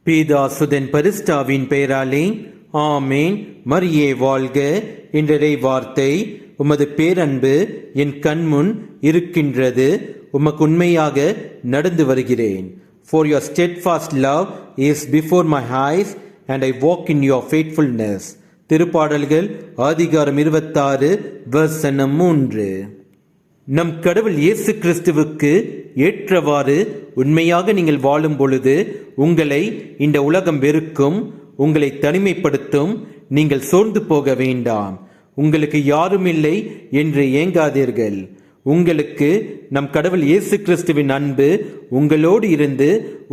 பீதாசுதன் பரிஸ்டாவின் பெயராலே ஆமேன். மரியே வாழ்க. இன்றைய வார்த்தை, உமது பேரன்பு என் கண்முன் இருக்கின்றது, உமக்கு உண்மையாக நடந்து வருகிறேன். For your steadfast love is before my eyes and I walk in your faithfulness. திருப்பாடல்கள் அதிகாரம் 26 வசனம் 3. நம் கடவுள் இயேசு கிறிஸ்துவுக்கு ஏற்றவாறு உண்மையாக நீங்கள் வாழும் பொழுது உங்களை இந்த உலகம் வெறுக்கும், உங்களை தனிமைப்படுத்தும். நீங்கள் சோர்ந்து போக வேண்டாம். உங்களுக்கு யாரும் இல்லை என்று ஏங்காதீர்கள். உங்களுக்கு நம் கடவுள் இயேசு கிறிஸ்துவின் அன்பு உங்களோடு இருந்து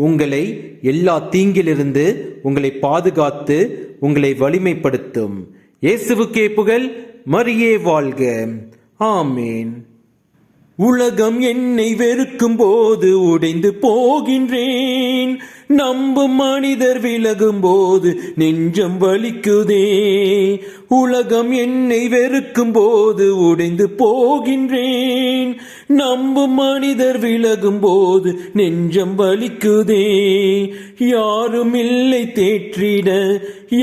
உங்களை எல்லா தீங்கிலிருந்து உங்களை பாதுகாத்து உங்களை வலிமைப்படுத்தும். இயேசுவுக்கே புகழ். மரியே வாழ்க. ஆமேன். உலகம் என்னை வெறுக்கும் போது உடைந்து போகின்றேன், நம்பும் மனிதர் விலகும் போது நெஞ்சம் வலிக்குதே. உலகம் என்னை வெறுக்கும் போது உடைந்து போகின்றேன், நம்பும் மனிதர் விலகும் போது நெஞ்சம் வலிக்குதே. யாரும் இல்லை தேற்றிட,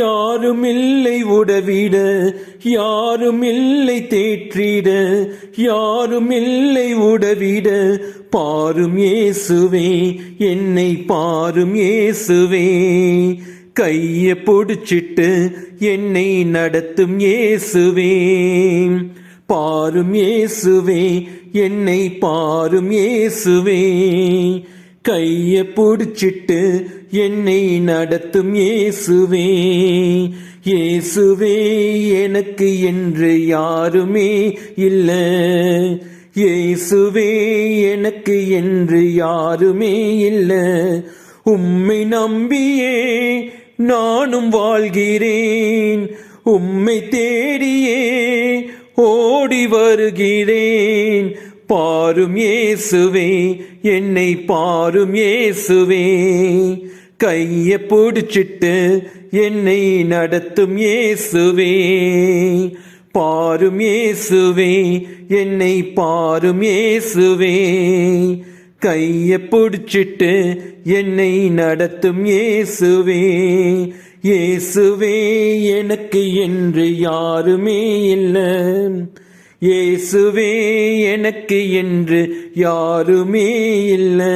யாரும் இல்லை உடவிட, யாரும் இல்லை தேற்றிட, யாரும் இல்லை உடவிட. பாரும் இயேசுவே, என்னை பாரும் இயேசுவே, கைய பொடிச்சிட்டு என்னை நடத்தும் இயேசுவே. பாரும் இயேசுவே, என்னை பாரும் இயேசுவே, கைய பொடிச்சிட்டு என்னை நடத்தும் இயேசுவே. இயேசுவே, எனக்கு என்று யாருமே இல்லை, இயேசுவே, எனக்கு என்று யாருமே இல்லை. உம்மை நம்பியே நானும் வாழ்கிறேன், உம்மை தேடியே ஓடி வருகிறேன். பாரும் இயேசுவே, என்னை பாரும் இயேசுவே, கைய பிடிச்சிட்டு என்னை நடத்தும் இயேசுவே. பாரும் இயேசுவே, என்னை பாரும் இயேசுவே, கைய பிடிச்சிட்டு என்னை நடத்தும் இயேசுவே. இயேசுவே, எனக்கு என்று யாருமே இல்லை, இயேசுவே, எனக்கு என்று யாருமே இல்லை.